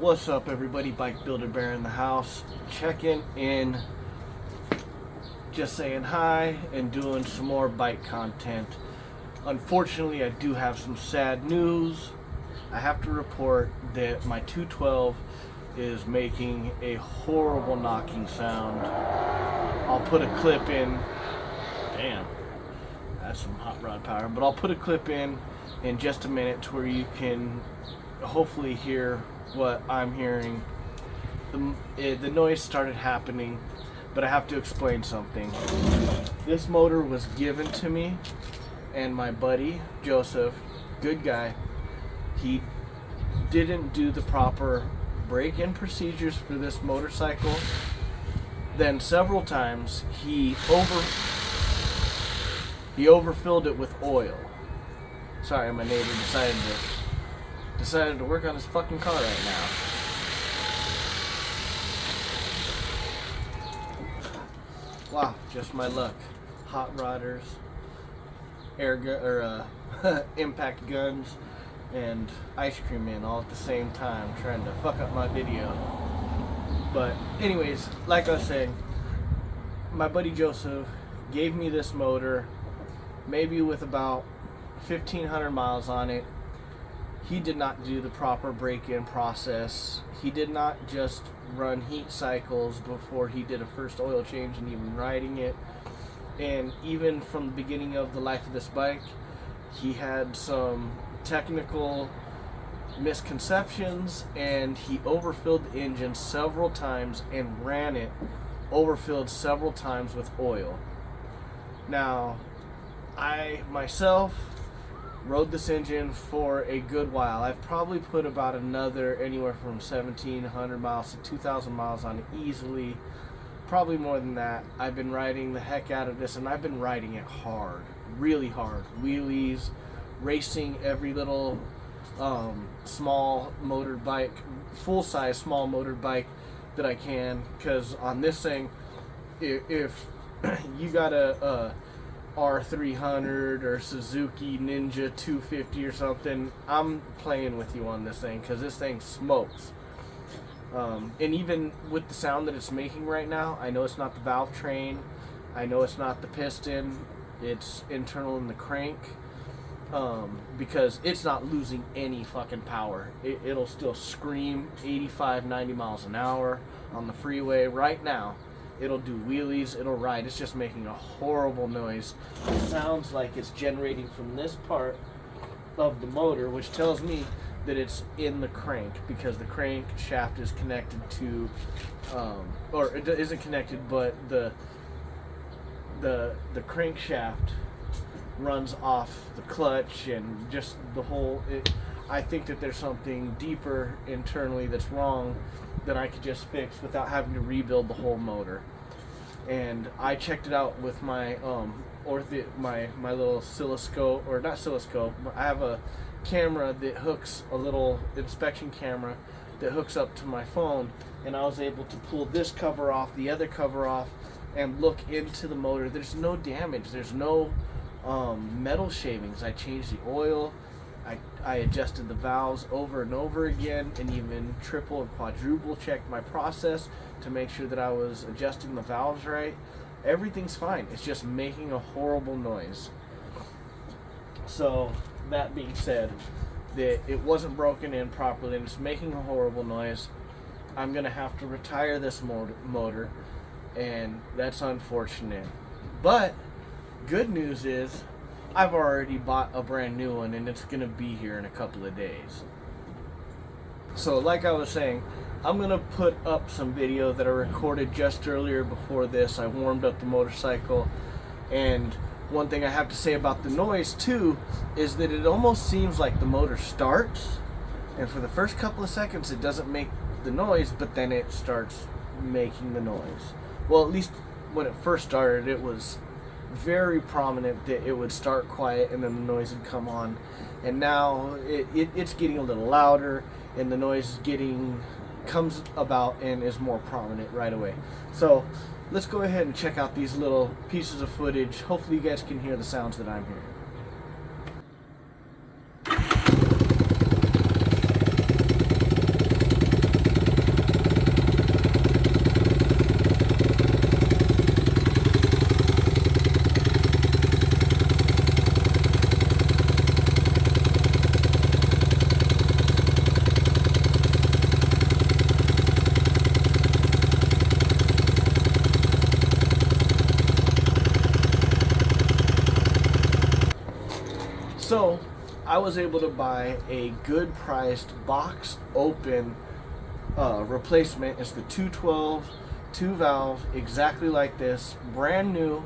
What's up, everybody? Bike Builder Bear in the house, checking in, just saying hi and doing some more bike content. Unfortunately, I do have some sad news. I have to report that my 212 is making a horrible knocking sound. I'll put a clip in. Damn, that's some hot rod power. But I'll put a clip in just a minute to where you can hopefully hear what I'm hearing. The noise started happening, but I have to explain something. This motor was given to me, and my buddy Joseph, good guy, he didn't do the proper break-in procedures for this motorcycle. Then several times he overfilled it with oil. Sorry, my neighbor decided to work on his fucking car right now. Wow, just my luck. Hot rodders, impact guns, and ice cream man all at the same time, trying to fuck up my video. But anyways, like I was saying, my buddy Joseph gave me this motor, maybe with about 1,500 miles on it. He did not do the proper break-in process. He did not just run heat cycles before he did a first oil change and even riding it. And even from the beginning of the life of this bike, he had some technical misconceptions, and he overfilled the engine several times and ran it overfilled several times with oil. Now, I myself rode this engine for a good while. I've probably put about another anywhere from 1,700 miles to 2,000 miles on it easily. Probably more than that. I've been riding the heck out of this, and I've been riding it hard, really hard. Wheelies, racing every little small motored bike, full-size small motored bike that I can. Because on this thing, if you got a R300 or Suzuki Ninja 250 or something, I'm playing with you on this thing, because this thing smokes. And even with the sound that it's making right now, I know it's not the valve train, I know it's not the piston, it's internal in the crank, because it's not losing any fucking power. It'll still scream 85, 90 miles an hour on the freeway right now. It'll do wheelies, it'll ride. It's just making a horrible noise. It sounds like it's generating from this part of the motor, which tells me that it's in the crank, because the crank shaft is connected to, or it isn't connected, but the crank shaft runs off the clutch and just the whole. I think that there's something deeper internally that's wrong that I could just fix without having to rebuild the whole motor. And I checked it out with my my little oscilloscope, or not oscilloscope. I have a camera that hooks, a little inspection camera that hooks up to my phone, and I was able to pull this cover off, the other cover off, and look into the motor. There's no damage. There's no metal shavings. I changed the oil. I adjusted the valves over and over again, and even triple and quadruple checked my process to make sure that I was adjusting the valves right. Everything's fine. It's just making a horrible noise. So that being said, that it wasn't broken in properly and it's making a horrible noise, I'm gonna have to retire this motor, and that's unfortunate. But good news is I've already bought a brand new one, and it's gonna be here in a couple of days. So like I was saying, I'm gonna put up some video that I recorded just earlier before this. I warmed up the motorcycle, and one thing I have to say about the noise too is that it almost seems like the motor starts, and for the first couple of seconds it doesn't make the noise, but then it starts making the noise. Well, at least when it first started, it was very prominent that it would start quiet and then the noise would come on, and now it's getting a little louder, and the noise comes about and is more prominent right away. So let's go ahead and check out these little pieces of footage. Hopefully you guys can hear the sounds that I'm hearing. So I was able to buy a good priced box open replacement. It's the 212 2-valve, exactly like this, brand new,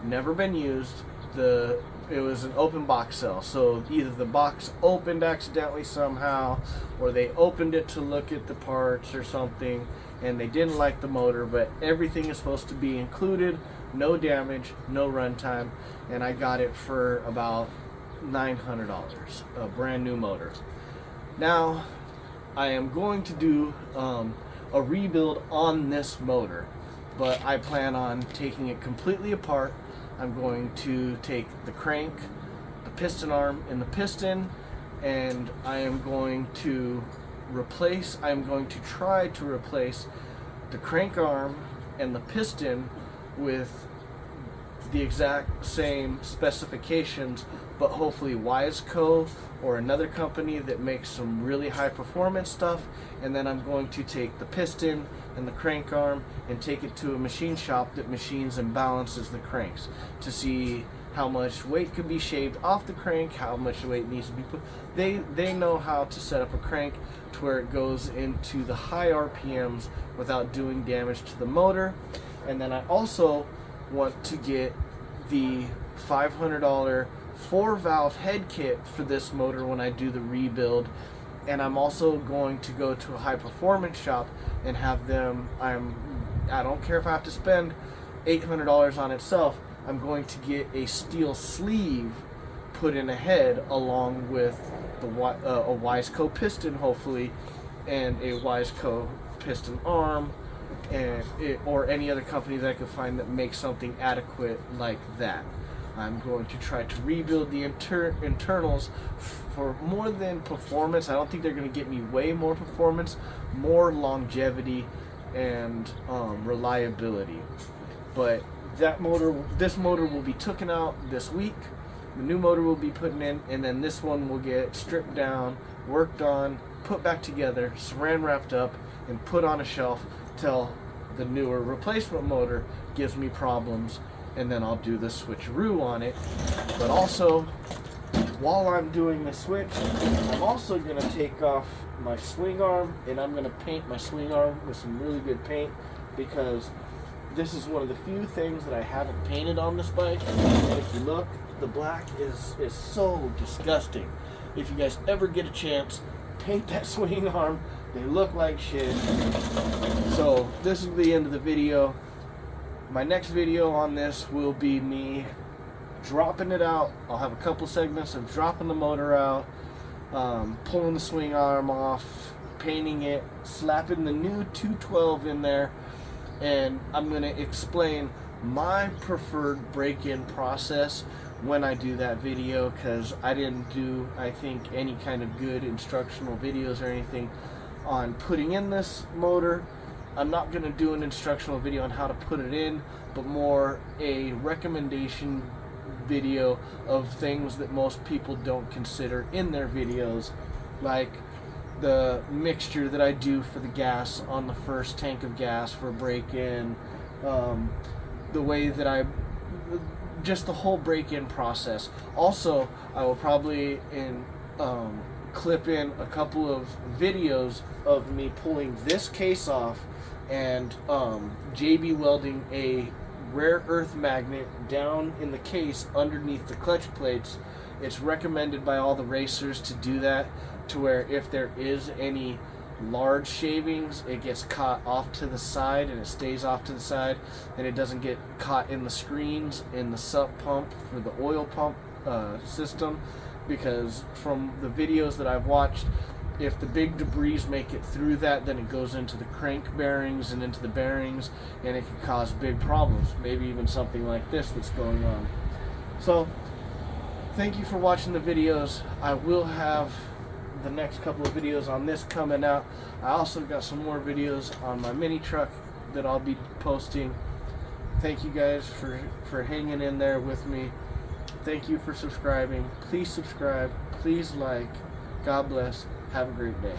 never been used. It was an open box sale, so either the box opened accidentally somehow, or they opened it to look at the parts or something, and they didn't like the motor, but everything is supposed to be included, no damage, no runtime, and I got it for about $900, a brand new motor. Now, I am going to do a rebuild on this motor, but I plan on taking it completely apart. I'm going to take the crank, the piston arm, and the piston, and I am going to try to replace the crank arm and the piston with the exact same specifications, but hopefully Wiseco or another company that makes some really high performance stuff. And then I'm going to take the piston and the crank arm and take it to a machine shop that machines and balances the cranks to see how much weight could be shaved off the crank, how much weight needs to be put. They know how to set up a crank to where it goes into the high RPMs without doing damage to the motor. And then I also want to get the $500 4-valve head kit for this motor when I do the rebuild. And I'm also going to go to a high performance shop and have them, I don't care if I have to spend $800 on itself, I'm going to get a steel sleeve put in a head along with a Wiseco piston hopefully, and a Wiseco piston arm, and or any other company that I could find that makes something adequate like that. I'm going to try to rebuild the internals for more than performance. I don't think they're going to get me way more performance, more longevity and reliability. But this motor will be taken out this week. The new motor will be put in, and then this one will get stripped down, worked on, put back together, saran wrapped up, and put on a shelf till the newer replacement motor gives me problems, and then I'll do the switcheroo on it. But also, while I'm doing the switch, I'm also going to take off my swing arm, and I'm going to paint my swing arm with some really good paint, because this is one of the few things that I haven't painted on this bike. And if you look, the black is so disgusting. If you guys ever get a chance, paint that swing arm. They look like shit. So this is the end of the video. My next video on this will be me dropping it out. I'll have a couple segments of dropping the motor out, pulling the swing arm off, painting it, slapping the new 212 in there, and I'm going to explain my preferred break-in process when I do that video, because I didn't do, I think, any kind of good instructional videos or anything on putting in this motor. I'm not going to do an instructional video on how to put it in, but more a recommendation video of things that most people don't consider in their videos, like the mixture that I do for the gas on the first tank of gas for break-in, the way that just the whole break-in process. Also, I will probably clip in a couple of videos of me pulling this case off and JB welding a rare earth magnet down in the case underneath the clutch plates. It's recommended by all the racers to do that, to where if there is any large shavings, it gets caught off to the side, and it stays off to the side, and it doesn't get caught in the screens in the sump pump for the oil pump system. Because from the videos that I've watched, if the big debris make it through that, then it goes into the crank bearings and into the bearings, and it can cause big problems, maybe even something like this that's going on. So thank you for watching the videos. I will have the next couple of videos on this coming out. I also got some more videos on my mini truck that I'll be posting. Thank you guys for hanging in there with me. Thank you for subscribing. Please subscribe. Please like. God bless. Have a great day.